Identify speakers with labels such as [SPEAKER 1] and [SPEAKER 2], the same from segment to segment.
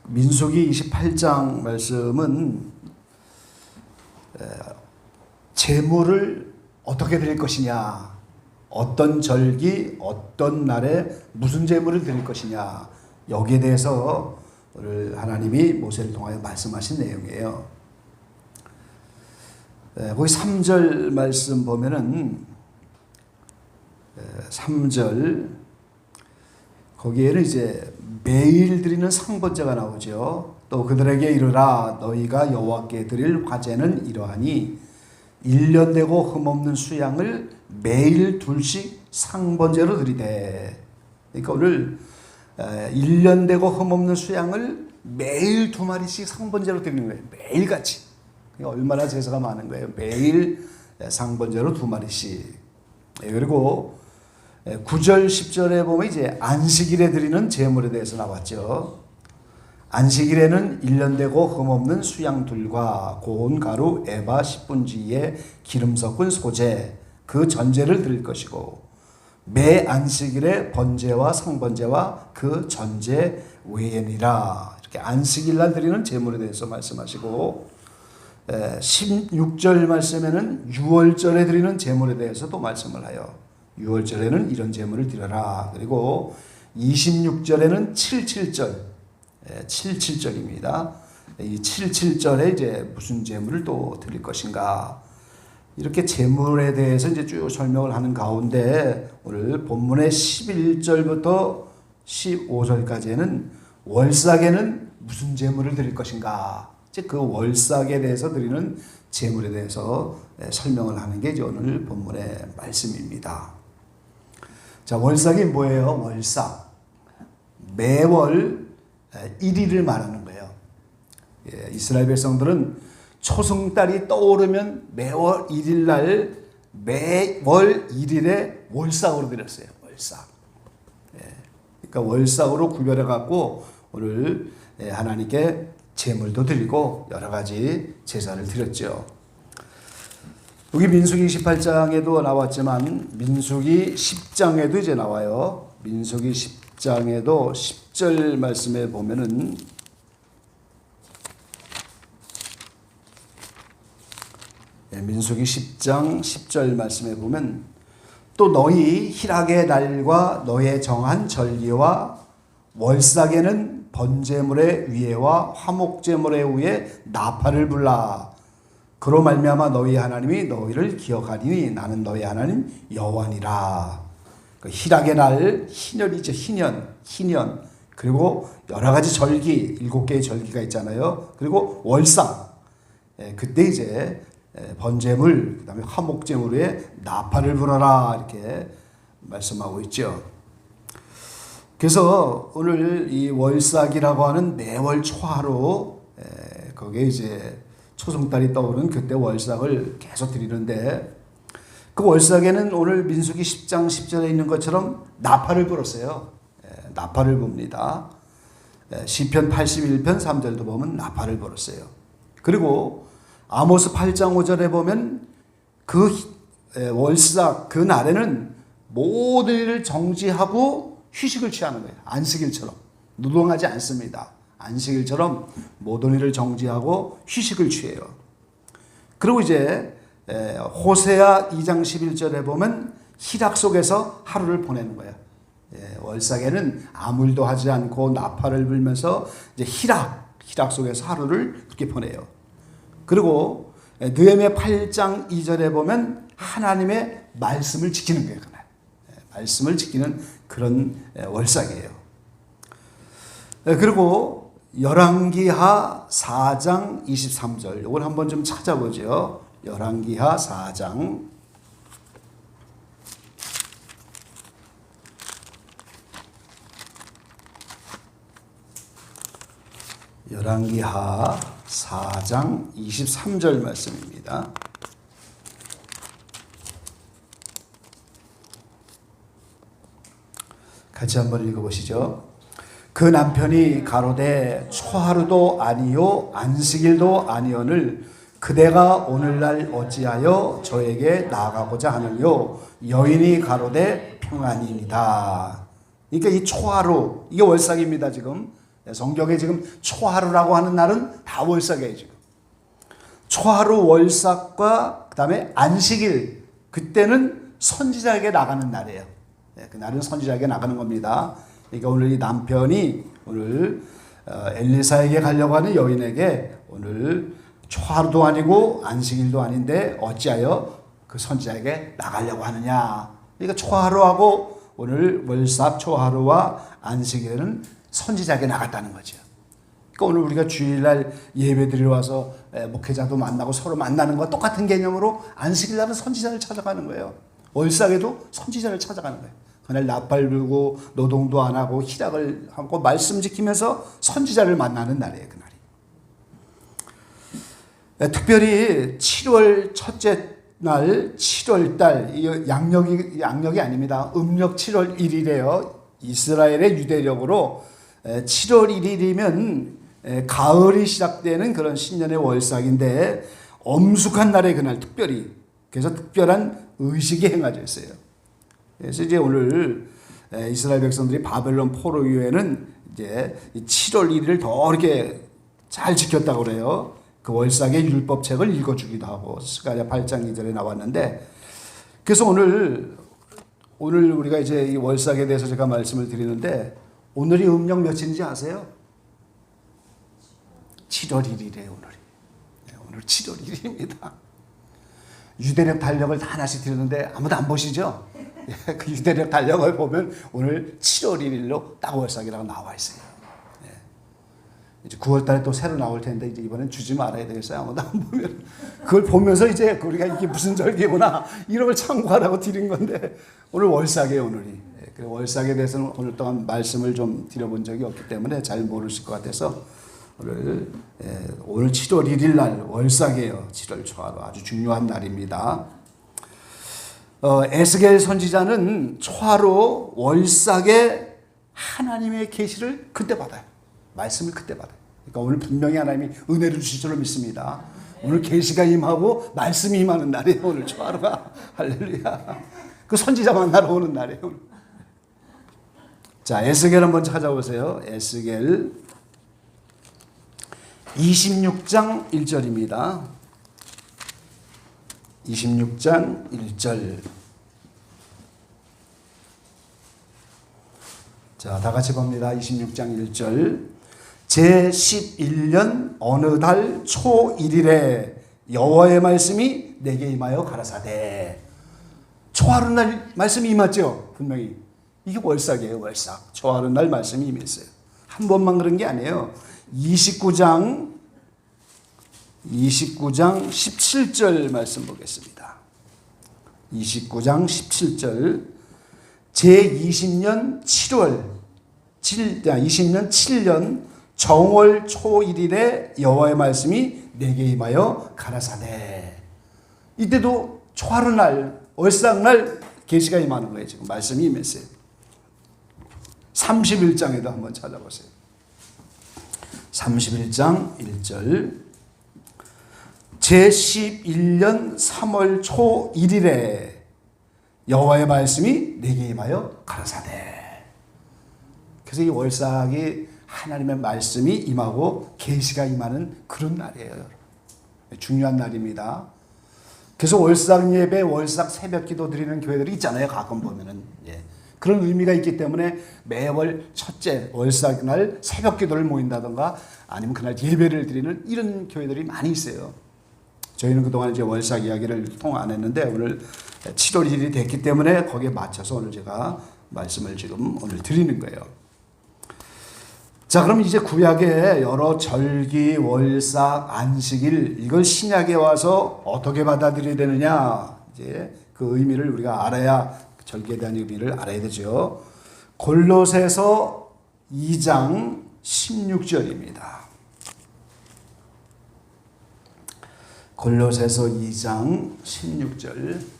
[SPEAKER 1] 민수기 28장 말씀은 제물을 어떻게 드릴 것이냐, 어떤 절기, 어떤 날에 무슨 제물을 드릴 것이냐, 여기에 대해서 오늘 하나님이 모세를 통하여 말씀하신 내용이에요. 거기 3절 말씀 보면은 3절 거기에는 이제 매일 드리는 상번제가 나오죠. 또 그들에게 이르라, 너희가 여호와께 드릴 화제는 이러하니 1년 되고 흠없는 수양을 매일 둘씩 상번제로 드리되. 그러니까 오늘 1년 되고 흠없는 수양을 매일 2마리씩 상번제로 드리는 거예요. 매일같이. 그러니까 얼마나 제사가 많은 거예요. 매일 상번제로 2마리씩. 그리고 9절 10절에 보면 이제 안식일에 드리는 제물에 대해서 나왔죠. 안식일에는 1년 되고 흠없는 수양둘과 고운 가루 에바 10분지에 기름 섞은 소제 그 전제를 드릴 것이고, 매 안식일에 번제와 상번제와 그 전제 외에니라. 이렇게 안식일날 드리는 제물에 대해서 말씀하시고, 16절 말씀에는 유월절에 드리는 제물에 대해서도 말씀을 해요. 6월절에는 이런 제물을 드려라. 그리고 26절에는 77절, 77절입니다. 이 77절에 이제 무슨 제물을 또 드릴 것인가. 이렇게 제물에 대해서 이제 쭉 설명을 하는 가운데 오늘 본문의 11절부터 15절까지는 월삭에는 무슨 제물을 드릴 것인가. 즉 그 월삭에 대해서 드리는 제물에 대해서 설명을 하는 게 이제 오늘 본문의 말씀입니다. 자, 월삭이 뭐예요? 월삭. 매월 1일을 말하는 거예요. 이스라엘 백성들은 초승달이 떠오르면 매월 1일 날 매월 1일에 월삭으로 드렸어요. 월삭. 그러니까 월삭으로 구별해 갖고 오늘 하나님께 제물도 드리고 여러 가지 제사를 드렸죠. 여기 민수기 28장에도 나왔지만 민수기 10장에도 이제 나와요. 민수기 10장에도 10절 말씀에 보면은 민수기 10장 10절 말씀에 보면 또 너희 희락의 날과 너의 정한 절기와 월삭에는 번제물의 위에와 화목제물의 위에 나팔을 불라. 그로 말미암아 너희 하나님이 너희를 기억하리니 나는 너희 하나님 여호와니라. 그 희락의 날, 희년이죠. 희년. 그리고 여러 가지 절기, 7개의 절기가 있잖아요. 그리고 월삭. 그때 이제 번제물, 그다음에 화목제물 위에 나팔을 불어라. 이렇게 말씀하고 있죠. 그래서 오늘 이 월삭이라고 하는 매월 초하루, 거기에 이제 초승달이 떠오르는 그때 월삭을 계속 드리는데, 그 월삭에는 오늘 민수기 10장 10절에 있는 것처럼 나팔을 불었어요. 나팔을 붑니다. 시편 81편 3절도 보면 나팔을 불었어요. 그리고 아모스 8장 5절에 보면 그 월삭 그 날에는 모든 일을 정지하고 휴식을 취하는 거예요. 안식일처럼 노동하지 않습니다. 안식일처럼 모든 일을 정지하고 휴식을 취해요. 그리고 이제 호세아 2장 11절에 보면 희락 속에서 하루를 보내는 거예요. 월삭에는 아무 일도 하지 않고 나팔을 불면서 이제 희락 속에서 하루를 그렇게 보내요. 그리고 느헤미야 8장 2절에 보면 하나님의 말씀을 지키는 거예요. 그날. 말씀을 지키는 그런 월삭이에요. 그리고 열왕기하 4장 23절 이걸 한번 좀 찾아보죠. 열왕기하 4장 열왕기하 4장 23절 말씀입니다. 같이 한번 읽어보시죠. 그 남편이 가로되 초하루도 아니요 안식일도 아니오늘 그대가 오늘날 어찌하여 저에게 나아가고자 하느뇨. 여인이 가로되 평안이니이다. 그러니까 이 초하루, 이게 월삭입니다. 지금 성경에 지금 초하루라고 하는 날은 다 월삭이에요. 지금 초하루, 월삭과 그다음에 안식일, 그때는 선지자에게 나가는 날이에요. 그날은 선지자에게 나가는 겁니다. 그러니까 오늘 이 남편이 오늘 엘리사에게 가려고 하는 여인에게 오늘 초하루도 아니고 안식일도 아닌데 어찌하여 그 선지자에게 나가려고 하느냐. 그러니까 초하루하고 오늘 월삭 초하루와 안식일에는 선지자에게 나갔다는 거죠. 그러니까 오늘 우리가 주일날 예배 드리러 와서 목회자도 만나고 서로 만나는 거 똑같은 개념으로 안식일날은 선지자를 찾아가는 거예요. 월삭에도 선지자를 찾아가는 거예요. 그날 나팔 불고 노동도 안 하고 희락을 하고 말씀 지키면서 선지자를 만나는 날이에요. 그날이. 특별히 7월 첫째 날 7월 달, 양력이 아닙니다. 음력 7월 1일이에요. 이스라엘의 유대력으로 7월 1일이면 가을이 시작되는 그런 신년의 월삭인데 엄숙한 날에 그날 특별히, 그래서 특별한 의식이 행해져 있어요. 그래서 이제 오늘 이스라엘 백성들이 바벨론 포로 이후에는 이제 7월 1일을 더 이렇게 잘 지켰다고 그래요. 그 월삭의 율법책을 읽어주기도 하고 스가랴 8장 2절에 나왔는데, 그래서 오늘 우리가 이제 이 월삭에 대해서 제가 말씀을 드리는데 오늘이 음력 며칠인지 아세요? 7월 1일이에요. 오늘 7월 1일입니다. 유대력 달력을 다 하나씩 드렸는데 아무도 안 보시죠? 그 유대력 달력을 보면 오늘 7월 1일로 딱 월삭이라고 나와 있어요. 이제 9월 달에 또 새로 나올 텐데 이제 이번엔 주지 말아야 되겠어요. 아무도 안 보면. 그걸 보면서 이제 우리가 이게 무슨 절기구나 이런 걸 참고하라고 드린 건데 오늘 월삭이에요, 오늘이. 월삭에 대해서는 오늘 동안 말씀을 좀 드려본 적이 없기 때문에 잘 모르실 것 같아서 오늘 7월 1일 날 월삭이에요. 7월 초하루 아주 중요한 날입니다. 에스겔 선지자는 초하루 월삭에 하나님의 계시를 그때 받아요. 말씀을 그때 받아요. 그러니까 오늘 분명히 하나님이 은혜를 주실 줄로 믿습니다. 오늘 계시가 임하고 말씀이 임하는 날이에요. 오늘 초하루가. 할렐루야. 그 선지자 만나러 오는 날이에요. 오늘. 자, 에스겔 한번 찾아보세요. 에스겔 26장 1절입니다. 26장 1절. 자, 다 같이 봅니다. 26장 1절. 제11년 어느 달 초 1일에 여호와의 말씀이 내게 임하여 가라사대. 초하루 날 말씀이 임했죠. 분명히. 이게 월삭이에요. 월삭. 초하루 날 말씀이 임했어요. 한 번만 그런 게 아니에요. 29장 17절 말씀 보겠습니다. 29장 17절. 제20년 7년 정월 초 1일에 여호와의 말씀이 내게 임하여 가라사대. 이때도 초하루 날, 월삭 날 계시가 임하는 거예요. 지금 말씀이 임했어요. 31장에도 한번 찾아보세요. 31장 1절. 제11년 3월 초 1일에 여호와의 말씀이 내게 임하여 가라사대. 그래서 이 월삭이 하나님의 말씀이 임하고 계시가 임하는 그런 날이에요. 중요한 날입니다. 그래서 월삭 예배, 월삭 새벽 기도 드리는 교회들이 있잖아요. 가끔 보면은. 그런 의미가 있기 때문에 매월 첫째 월삭 날 새벽 기도를 모인다던가 아니면 그날 예배를 드리는 이런 교회들이 많이 있어요. 저희는 그동안 이제 월삭 이야기를 통 안 했는데 오늘 7월 1일이 됐기 때문에 거기에 맞춰서 오늘 제가 말씀을 지금 오늘 드리는 거예요. 자, 그럼 이제 구약의 여러 절기, 월삭, 안식일 이걸 신약에 와서 어떻게 받아들여야 되느냐, 이제 그 의미를 우리가 알아야, 절기에 대한 의미를 알아야 되죠. 골로새서 2장 16절입니다. 골로새서 2장 16절.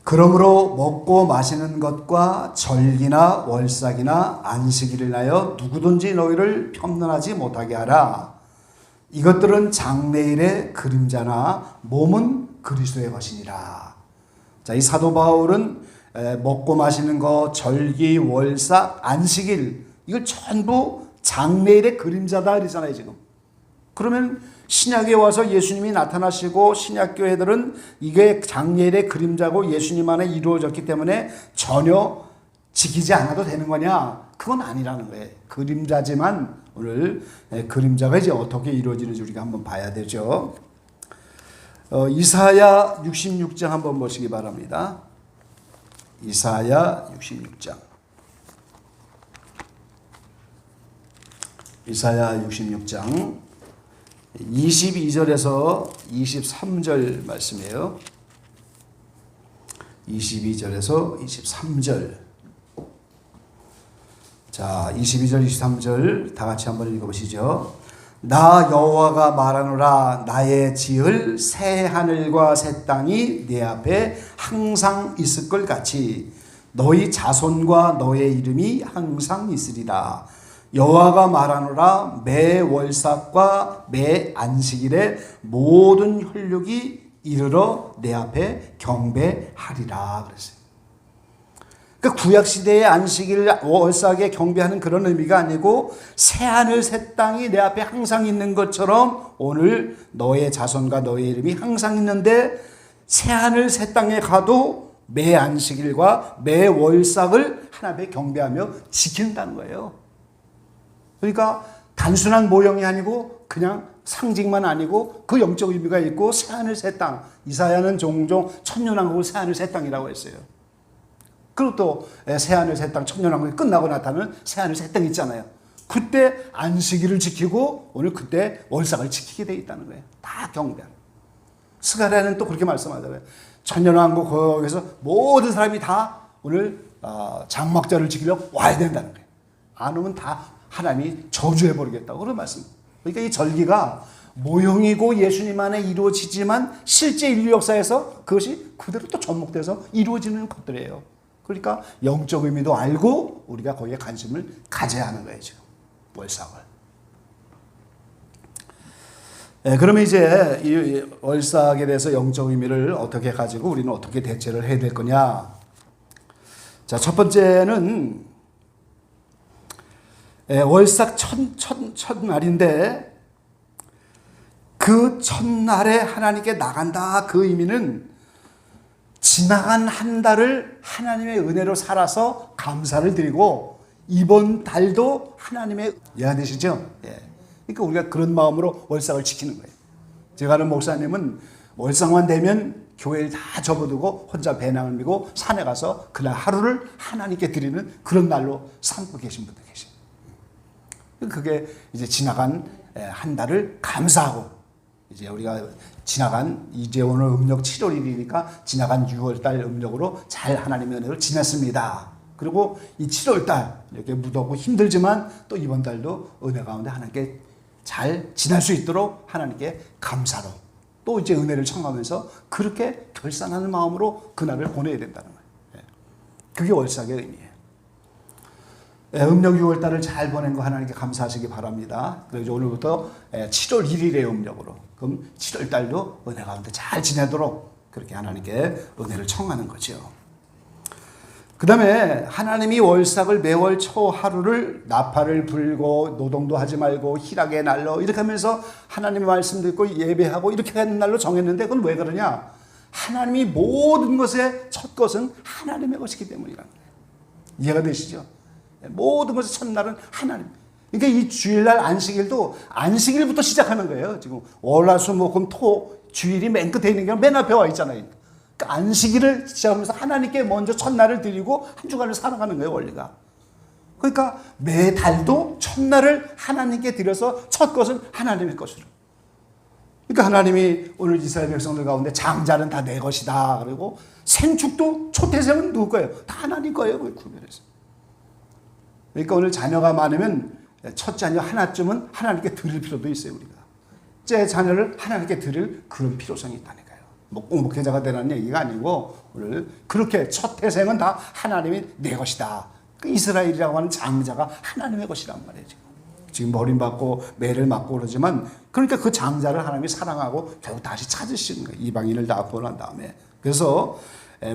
[SPEAKER 1] 그러므로 먹고 마시는 것과 절기나 월삭이나 안식일을 하여 누구든지 너희를 편론하지 못하게 하라. 이것들은 장래일의 그림자나 몸은 그리스도의 것이니라. 자, 이 사도 바울은 먹고 마시는 것, 절기, 월삭, 안식일 이걸 전부 장래일의 그림자다 그러잖아요 지금. 그러면 신약에 와서 예수님이 나타나시고 신약교회들은 이게 장래일의 그림자고 예수님 안에 이루어졌기 때문에 전혀 지키지 않아도 되는 거냐? 그건 아니라는 거예요. 그림자지만 오늘 그림자가 이제 어떻게 이루어지는지 우리가 한번 봐야 되죠. 이사야 66장 한번 보시기 바랍니다. 이사야 66장. 이사야 66장 22절에서 23절 말씀이에요. 22절에서 23절. 자, 22절, 23절 다 같이 한번 읽어보시죠. 나 여호와가 말하노라. 나의 지을 새 하늘과 새 땅이 내 앞에 항상 있을 것 같이 너희 자손과 너의 이름이 항상 있으리라. 여호와가 말하노라. 매 월삭과 매 안식일에 모든 혈육이 이르러 내 앞에 경배하리라 그랬어요. 그러니까 구약시대의 안식일 월삭에 경배하는 그런 의미가 아니고 새하늘 새 땅이 내 앞에 항상 있는 것처럼 오늘 너의 자손과 너의 이름이 항상 있는데 새하늘 새 땅에 가도 매 안식일과 매 월삭을 하나님의 경배하며 지킨다는 거예요. 그러니까 단순한 모형이 아니고 그냥 상징만 아니고 그 영적 의미가 있고 새하늘 새 땅. 이사야는 종종 천년왕국을 새하늘 새 땅이라고 했어요. 그리고 또 새하늘 새 땅 천년왕국이 끝나고 나타나는 새하늘 새 땅 있잖아요. 그때 안식일을 지키고 오늘 그때 월삭을 지키게 돼 있다는 거예요. 다 경배하는. 스가랴는 또 그렇게 말씀하잖아요. 천년왕국 거기서 모든 사람이 다 오늘 장막절을 지키려고 와야 된다는 거예요. 안 오면 다 하나님이 저주해 버리겠다고 그런 말씀. 그러니까 이 절기가 모형이고 예수님 안에 이루어지지만 실제 인류 역사에서 그것이 그대로 또 접목돼서 이루어지는 것들이에요. 그러니까 영적 의미도 알고 우리가 거기에 관심을 가져야 하는 거예요, 지금. 월삭을. 그러면 이제 이 월삭에 대해서 영적 의미를 어떻게 가지고 우리는 어떻게 대처를 해야 될 거냐. 자, 첫 번째는 월삭 첫날인데 그 첫날에 하나님께 나간다. 그 의미는 지나간 한 달을 하나님의 은혜로 살아서 감사를 드리고 이번 달도 하나님의 이해가 되시죠? 예. 그러니까 우리가 그런 마음으로 월삭을 지키는 거예요. 제가 아는 목사님은 월삭만 되면 교회를 다 접어두고 혼자 배낭을 메고 산에 가서 그날 하루를 하나님께 드리는 그런 날로 삼고 계신 분들 계세요. 그게 이제 지나간 한 달을 감사하고 이제 우리가 지나간 이제 오늘 음력 7월 1일이니까 지나간 6월 달 음력으로 잘 하나님의 은혜를 지냈습니다. 그리고 이 7월 달 이렇게 무덥고 힘들지만 또 이번 달도 은혜 가운데 하나님께 잘 지날 수 있도록 하나님께 감사로 또 이제 은혜를 청하면서 그렇게 결산하는 마음으로 그날을 보내야 된다는 거예요. 그게 월삭의 의미예요. 음력 6월 달을 잘 보낸 거 하나님께 감사하시기 바랍니다. 그래서 오늘부터 7월 1일의 음력으로 그럼 7월 달도 은혜 가운데 잘 지내도록 그렇게 하나님께 은혜를 청하는 거죠. 그 다음에 하나님이 월삭을 매월 초 하루를 나팔을 불고 노동도 하지 말고 희락의 날로 이렇게 하면서 하나님의 말씀 듣고 예배하고 이렇게 하는 날로 정했는데 그건 왜 그러냐? 하나님이 모든 것의 첫 것은 하나님의 것이기 때문이라는 거예요. 이해가 되시죠? 모든 것의 첫날은 하나님. 그러니까 이 주일날 안식일도 안식일부터 시작하는 거예요. 지금 월화수목금토 주일이 맨 끝에 있는 게 맨 앞에 와 있잖아요. 그러니까 안식일을 시작하면서 하나님께 먼저 첫날을 드리고 한 주간을 살아가는 거예요, 원리가. 그러니까 매달도 첫날을 하나님께 드려서 첫 것은 하나님의 것으로. 그러니까 하나님이 오늘 이스라엘 백성들 가운데 장자는 다 내 것이다. 그리고 생축도 초태생은 누구 거예요? 다 하나님 거예요. 구별해서. 그러니까 오늘 자녀가 많으면 첫 자녀 하나쯤은 하나님께 드릴 필요도 있어요, 우리가. 제 자녀를 하나님께 드릴 그런 필요성이 있다니까요. 뭐 꼭 목회자가 되라는 얘기가 아니고 오늘 그렇게 첫 태생은 다 하나님이 내 것이다. 그 이스라엘이라고 하는 장자가 하나님의 것이란 말이에요. 지금 버림받고 매를 맞고 그러지만 그러니까 그 장자를 하나님이 사랑하고 결국 다시 찾으시는 거예요. 이방인을 다 구원한 다음에. 그래서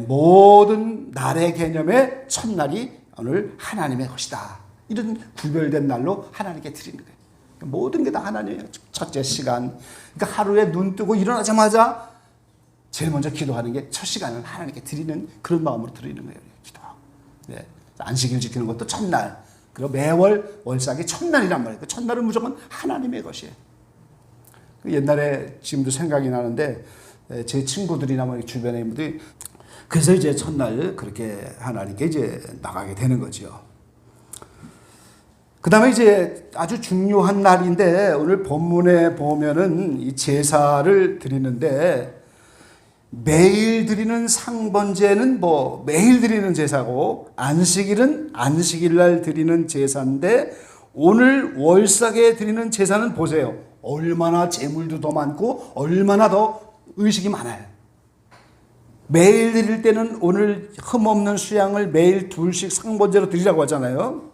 [SPEAKER 1] 모든 날의 개념의 첫날이 오늘 하나님의 것이다. 이런 구별된 날로 하나님께 드리는 거예요. 모든 게 다 하나님의 첫째 시간. 그러니까 하루에 눈 뜨고 일어나자마자 제일 먼저 기도하는 게 첫 시간을 하나님께 드리는 그런 마음으로 드리는 거예요. 기도하고. 네. 안식일 지키는 것도 첫날. 그리고 매월 월삭이 첫날이란 말이에요. 그 첫날은 무조건 하나님의 것이에요. 옛날에 지금도 생각이 나는데 제 친구들이나 뭐 주변에 있는 분들이 그래서 이제 첫날 그렇게 하나님께 이제 나가게 되는 거죠. 그 다음에 이제 아주 중요한 날인데 오늘 본문에 보면은 이 제사를 드리는데 매일 드리는 상번제는 뭐 매일 드리는 제사고 안식일은 안식일날 드리는 제사인데 오늘 월삭에 드리는 제사는 보세요. 얼마나 재물도 더 많고 얼마나 더 의식이 많아요. 매일 드릴 때는 오늘 흠없는 수양을 매일 둘씩 상번제로 드리라고 하잖아요.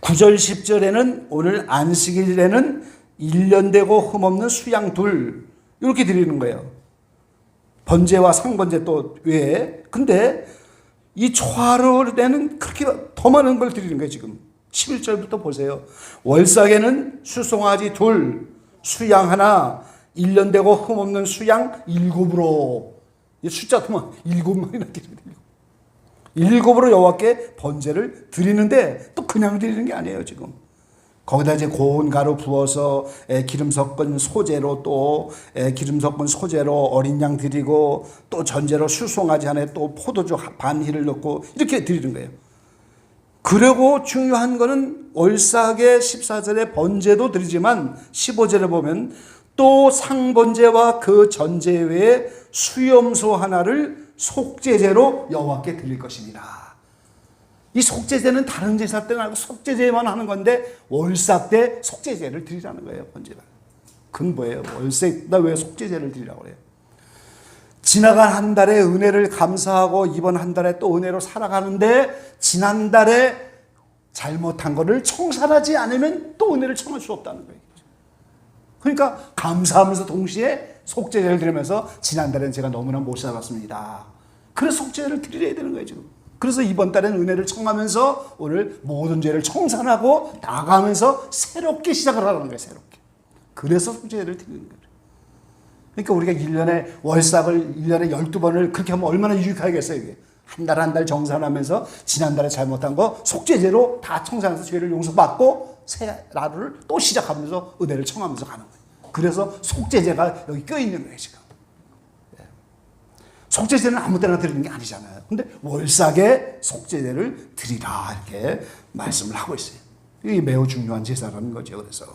[SPEAKER 1] 9절 10절에는 오늘 안식일에는 1년 되고 흠없는 수양 둘 이렇게 드리는 거예요. 번제와 상번제 또 외에. 근데 이 초하루 때는 그렇게 더 많은 걸 드리는 거예요. 지금 11절부터 보세요. 월삭에는 수송아지 둘, 수양 하나, 1년 되고 흠없는 수양 7으로 숫자도 7마리나 드리는 일곱으로 여호와께 번제를 드리는데 또 그냥 드리는 게 아니에요. 지금 거기다 이제 고운 가루 부어서 기름 섞은 소재로 또 기름 섞은 소재로 어린 양 드리고 또 전제로 수송아지 안에 또 포도주 반희를 넣고 이렇게 드리는 거예요. 그리고 중요한 거는 월삭의 14절에 번제도 드리지만 15절에 보면 또 상번제와 그 전제 외에 수염소 하나를 속죄제로 여호와께 드릴 것입니다. 이 속죄제는 다른 제사 때는 아니고 속죄제만 하는 건데 월삭 때 속죄제를 드리라는 거예요. 번제가. 그건 뭐예요? 월삭 때 왜 속죄제를 드리라고 그래요? 지나간 한 달의 은혜를 감사하고 이번 한 달에 또 은혜로 살아가는데 지난달에 잘못한 거를 청산하지 않으면 또 은혜를 청할 수 없다는 거예요. 그러니까 감사하면서 동시에 속죄제를 드리면서 지난달에는 제가 너무나 못 살았습니다. 그래서 속죄제를 드려야 되는 거예요. 지금. 그래서 이번 달에는 은혜를 청하면서 오늘 모든 죄를 청산하고 나가면서 새롭게 시작을 하라는 거예요. 새롭게. 그래서 속죄제를 드리는 거예요. 그러니까 우리가 1년에 월삭을 1년에 12번을 그렇게 하면 얼마나 유익하겠어요. 이게. 한 달 한 달 정산하면서 지난달에 잘못한 거 속죄제로 다 청산해서 죄를 용서받고 새 하루를 또 시작하면서 은혜를 청하면서 가는 거예요. 그래서 속죄제가 여기 껴있는 거예요. 지금. 속죄제는 아무 때나 드리는 게 아니잖아요. 근데 월삭에 속죄제를 드리라 이렇게 말씀을 하고 있어요. 이게 매우 중요한 제사라는 거죠. 그래서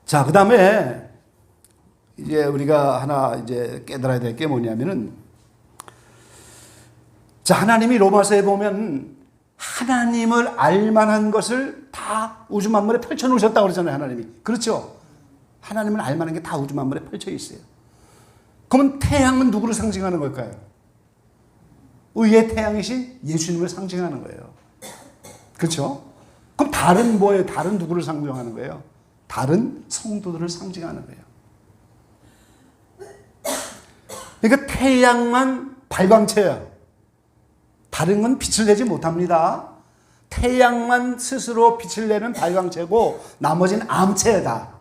[SPEAKER 1] 자, 그다음에 이제 우리가 하나 이제 깨달아야 될 게 뭐냐면은 자, 하나님이 로마서에 보면 하나님을 알만한 것을 다 우주 만물에 펼쳐 놓으셨다고 그러잖아요. 하나님이. 그렇죠? 하나님을 알만한 게 다 우주 만물에 펼쳐 있어요. 그러면 태양은 누구를 상징하는 걸까요? 의의 태양이신 예수님을 상징하는 거예요. 그렇죠? 그럼 달은 뭐예요? 달은 누구를 상징하는 거예요? 달은 성도들을 상징하는 거예요. 그러니까 태양만 발광체예요. 다른 건 빛을 내지 못합니다. 태양만 스스로 빛을 내는 발광체고 나머지는 암체다.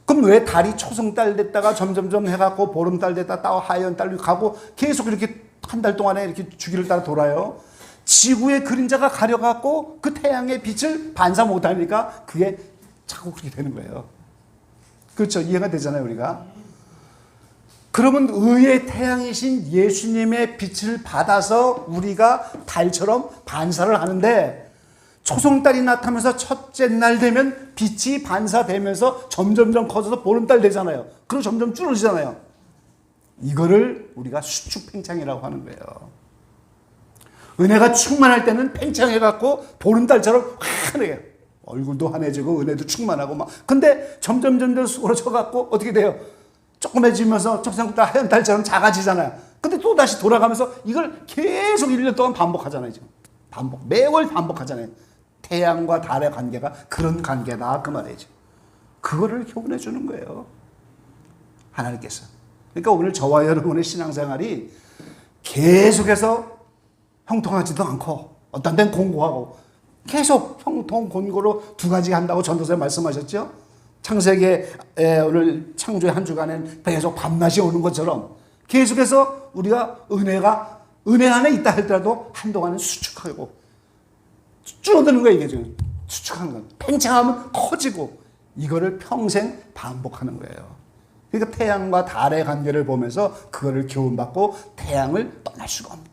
[SPEAKER 1] 그럼 왜 달이 초승달 됐다가 점점점 해갖고 보름달 됐다가 하연달로 가고 계속 이렇게 한 달 동안에 이렇게 주기를 따라 돌아요? 지구의 그림자가 가려갖고 그 태양의 빛을 반사 못하니까 그게 자꾸 그렇게 되는 거예요. 그렇죠? 이해가 되잖아요, 우리가. 그러면 의의 태양이신 예수님의 빛을 받아서 우리가 달처럼 반사를 하는데 초승달이 나타나면서 첫째 날 되면 빛이 반사되면서 점점점 커져서 보름달 되잖아요. 그리고 점점 줄어지잖아요. 이거를 우리가 수축팽창이라고 하는 거예요. 은혜가 충만할 때는 팽창해갖고 보름달처럼 환해요. 얼굴도 환해지고 은혜도 충만하고 막. 근데 점점 수그러져갖고 어떻게 돼요? 조그매지면서 초승달 하얀달처럼 작아지잖아요. 근데 또 다시 돌아가면서 이걸 계속 1년 동안 반복하잖아요. 지금. 매월 반복하잖아요. 태양과 달의 관계가 그런 관계다. 그 말이죠. 그거를 교훈해 주는 거예요. 하나님께서. 그러니까 오늘 저와 여러분의 신앙생활이 계속해서 형통하지도 않고 어떤 데는 공고하고 계속 형통 곤고로 두 가지 한다고 전도사님 말씀하셨죠. 창세기에 오늘 창조의 한 주간엔 계속 밤낮이 오는 것처럼 계속해서 우리가 은혜 안에 있다 할지라도 한동안은 수축하고 줄어드는 거예요. 이게 지금 수축하는 건 팽창하면 커지고 이거를 평생 반복하는 거예요. 그러니까 태양과 달의 관계를 보면서 그거를 교훈받고 태양을 떠날 수가 없는.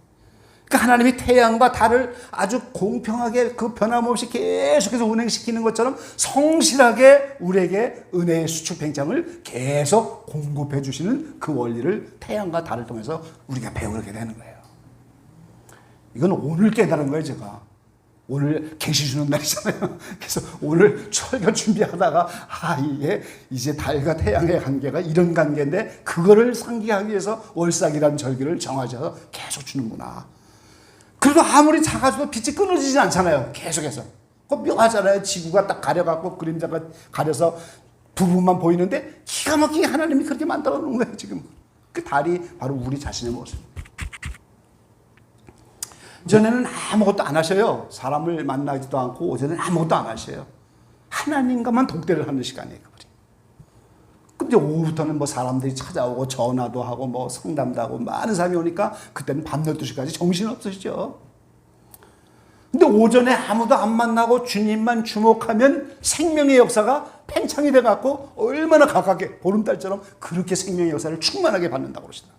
[SPEAKER 1] 그러니까 하나님이 태양과 달을 아주 공평하게 그 변함없이 계속해서 운행시키는 것처럼 성실하게 우리에게 은혜의 수축 팽창을 계속 공급해 주시는 그 원리를 태양과 달을 통해서 우리가 배우게 되는 거예요. 이건 오늘 깨달은 거예요. 제가 오늘 계시 주는 날이잖아요. 그래서 오늘 철교 준비하다가 이게 이제 달과 태양의 관계가 이런 관계인데 그거를 상기하기 위해서 월삭이라는 절기를 정하셔서 계속 주는구나. 그래도 아무리 작아져도 빛이 끊어지지 않잖아요. 계속해서. 그거 묘하잖아요. 지구가 딱 가려갖고 그림자가 가려서 부분만 보이는데 기가 막히게 하나님이 그렇게 만들어 놓은 거예요. 지금 그 달이 바로 우리 자신의 모습. 전에는 아무것도 안 하셔요. 사람을 만나지도 않고 오전에는 아무것도 안 하셔요. 하나님과만 독대를 하는 시간이에요. 근데 오후부터는 뭐 사람들이 찾아오고 전화도 하고 뭐 상담도 하고 많은 사람이 오니까 그때는 밤 12시까지 정신 없으시죠. 근데 오전에 아무도 안 만나고 주님만 주목하면 생명의 역사가 팽창이 돼갖고 얼마나 가깝게 보름달처럼 그렇게 생명의 역사를 충만하게 받는다고 그러시다.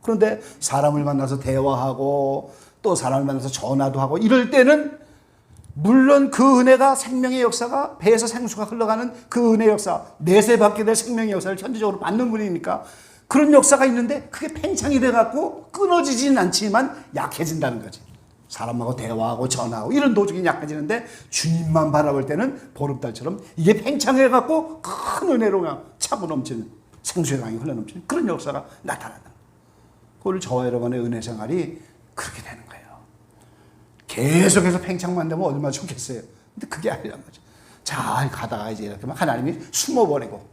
[SPEAKER 1] 그런데 사람을 만나서 대화하고 또 사람을 만나서 전화도 하고 이럴 때는 물론 그 은혜가 생명의 역사가 배에서 생수가 흘러가는 그 은혜의 역사 내세 받게 될 생명의 역사를 현재적으로 받는 분이니까 그런 역사가 있는데 그게 팽창이 돼갖고 끊어지지는 않지만 약해진다는 거지. 사람하고 대화하고 전화하고 이런 도중에 약해지는데 주님만 바라볼 때는 보름달처럼 이게 팽창해갖고 큰 은혜로 그냥 차고 넘치는 생수의 강이 흘러넘치는 그런 역사가 나타난다. 그걸 저와 여러분의 은혜 생활이 그렇게 되는 거예요. 계속해서 팽창만 되면 얼마나 좋겠어요. 근데 그게 아니란 거죠. 잘 가다가 이제 이렇게 막 하나님이 숨어버리고,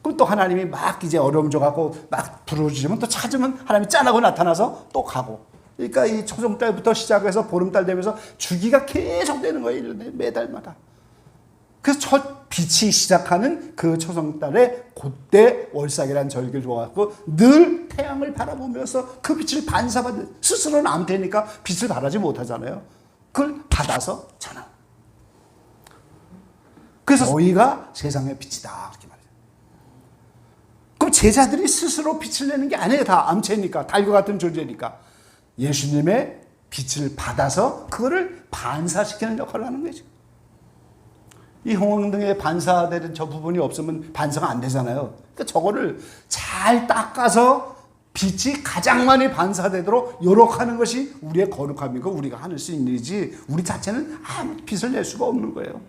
[SPEAKER 1] 그럼 또 하나님이 막 이제 어려움 줘갖고 막 부르짖으면 또 찾으면 하나님이 짠하고 나타나서 또 가고. 그러니까 이 초승달부터 시작해서 보름달 되면서 주기가 계속 되는 거예요. 매달마다. 그래서 첫 빛이 시작하는 그 초승달에 그때 월삭이라는 절기를 줘갖고 늘 태양을 바라보면서 그 빛을 반사받는, 스스로는 안 되니까 빛을 바라지 못하잖아요. 그걸 받아서 전하. 그래서 너희가 세상의 빛이다 그렇게 말해요. 그럼 제자들이 스스로 빛을 내는 게 아니에요. 다 암체니까, 달과 같은 존재니까 예수님의 빛을 받아서 그거를 반사시키는 역할을 하는 거죠. 이 홍황등에 반사되는 저 부분이 없으면 반사가 안 되잖아요. 그러니까 저거를 잘 닦아서 빛이 가장 많이 반사되도록 요렇게하는 것이 우리의 거룩함이고 우리가 하는 수 있는 일이지 우리 자체는 아무 빛을 낼 수가 없는 거예요.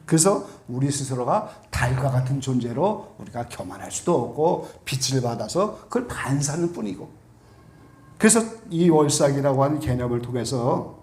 [SPEAKER 1] 그래서 우리 스스로가 달과 같은 존재로 우리가 교만할 수도 없고 빛을 받아서 그걸 반사하는 뿐이고, 그래서 이 월삭이라고 하는 개념을 통해서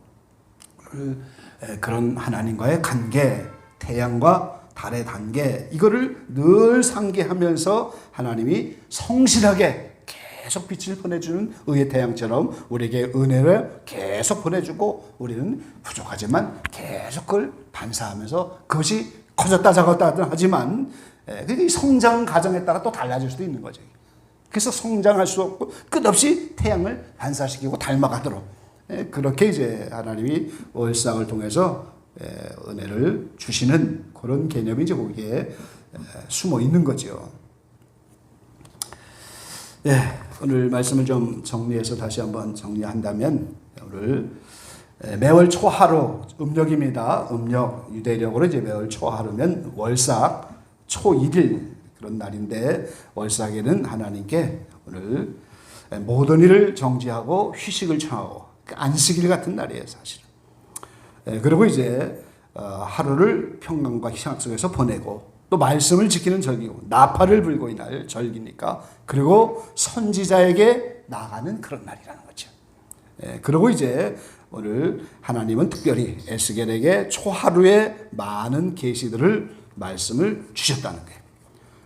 [SPEAKER 1] 그런 하나님과의 관계, 태양과 달의 관계, 이거를 늘 상기하면서 하나님이 성실하게 계속 빛을 보내주는 의의 태양처럼 우리에게 은혜를 계속 보내주고 우리는 부족하지만 계속 그걸 반사하면서 그것이 커졌다 작았다 하지만 그게 성장 과정에 따라 또 달라질 수도 있는 거죠. 그래서 성장할 수 없고 끝없이 태양을 반사시키고 닮아가도록 그렇게 이제 하나님이 월삭을 통해서 은혜를 주시는 그런 개념이 이제 거기에 숨어 있는 거죠. 오늘 말씀을 좀 정리해서 다시 한번 정리한다면 오늘 매월 초하루 음력입니다. 음력 유대력으로 이제 매월 초하루면 월삭 초 1일 그런 날인데 월삭에는 하나님께 오늘 모든 일을 정지하고 휴식을 청하고 안식일 같은 날이에요, 사실은. 그리고 이제 하루를 평강과 희락 속에서 보내고 또 말씀을 지키는 절기고 나팔을 불고 이날 절기니까, 그리고 선지자에게 나가는 그런 날이라는 거죠. 그리고 이제 오늘 하나님은 특별히 에스겔에게 초하루에 많은 계시들을 말씀을 주셨다는 거예요.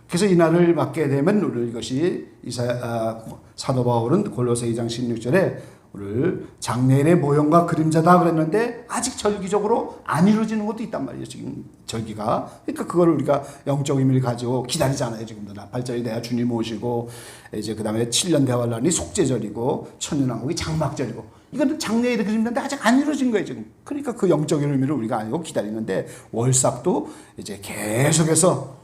[SPEAKER 1] 그래서 이 날을 맞게 되면 우리 이것이 사도 바울은 골로새 2장 16절에 오늘 장래일의 모형과 그림자다 그랬는데 아직 절기적으로 안 이루어지는 것도 있단 말이에요. 지금 절기가. 그러니까 그걸 우리가 영적 의미를 가지고 기다리잖아요. 지금도 나팔절이 내가 주님 오시고 이제 그다음에 7년 대환란이 속죄절이고 천년왕국이 장막절이고 이건 장래일의 그림자인데 아직 안 이루어진 거예요. 지금. 그러니까 그 영적 의미를 우리가 알고 기다리는데 월삭도 이제 계속해서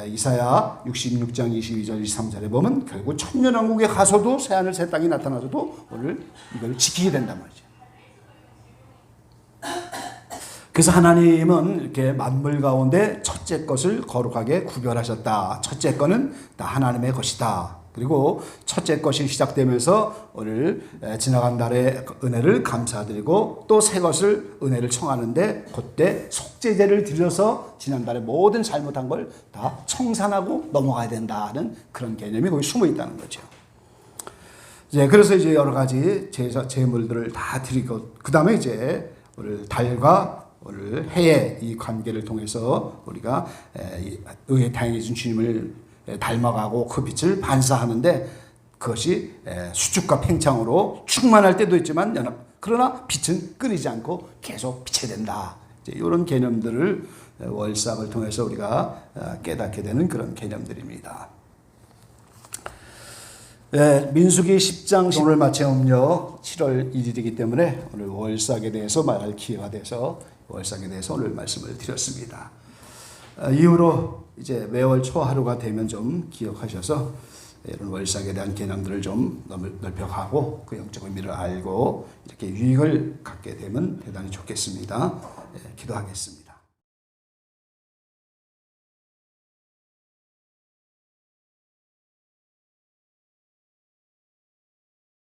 [SPEAKER 1] 이사야 66장 22절 23절에 보면 결국 천년왕국에 가서도 새하늘 새 땅이 나타나서도 오늘 이걸 지키게 된단 말이죠. 그래서 하나님은 이렇게 만물 가운데 첫째 것을 거룩하게 구별하셨다. 첫째 것은 다 하나님의 것이다. 그리고 첫째 것이 시작되면서 오늘 지나간 달의 은혜를 감사드리고 또 새 것을 은혜를 청하는데 그때 속죄제를 드려서 지난달에 모든 잘못한 걸 다 청산하고 넘어가야 된다는 그런 개념이 거기 숨어 있다는 거죠. 이제 그래서 이제 여러 가지 제물들을 다 드리고 그 다음에 이제 오늘 달과 오늘 해의 이 관계를 통해서 우리가 의에 다행해준 주님을 닮아가고 그 빛을 반사하는데 그것이 수축과 팽창으로 충만할 때도 있지만 그러나 빛은 끊이지 않고 계속 비춰야 된다. 이제 이런 개념들을 월삭을 통해서 우리가 깨닫게 되는 그런 개념들입니다. 민수기 10장 오늘 마침 음력 7월 1일이기 때문에 오늘 월삭에 대해서 말할 기회가 돼서 월삭에 대해서 오늘 말씀을 드렸습니다. 이후로 이제 매월 초하루가 되면 좀 기억하셔서 이런 월삭에 대한 개념들을 좀 넓혀가고 그 영적 의미를 알고 이렇게 유익을 갖게 되면 대단히 좋겠습니다. 기도하겠습니다.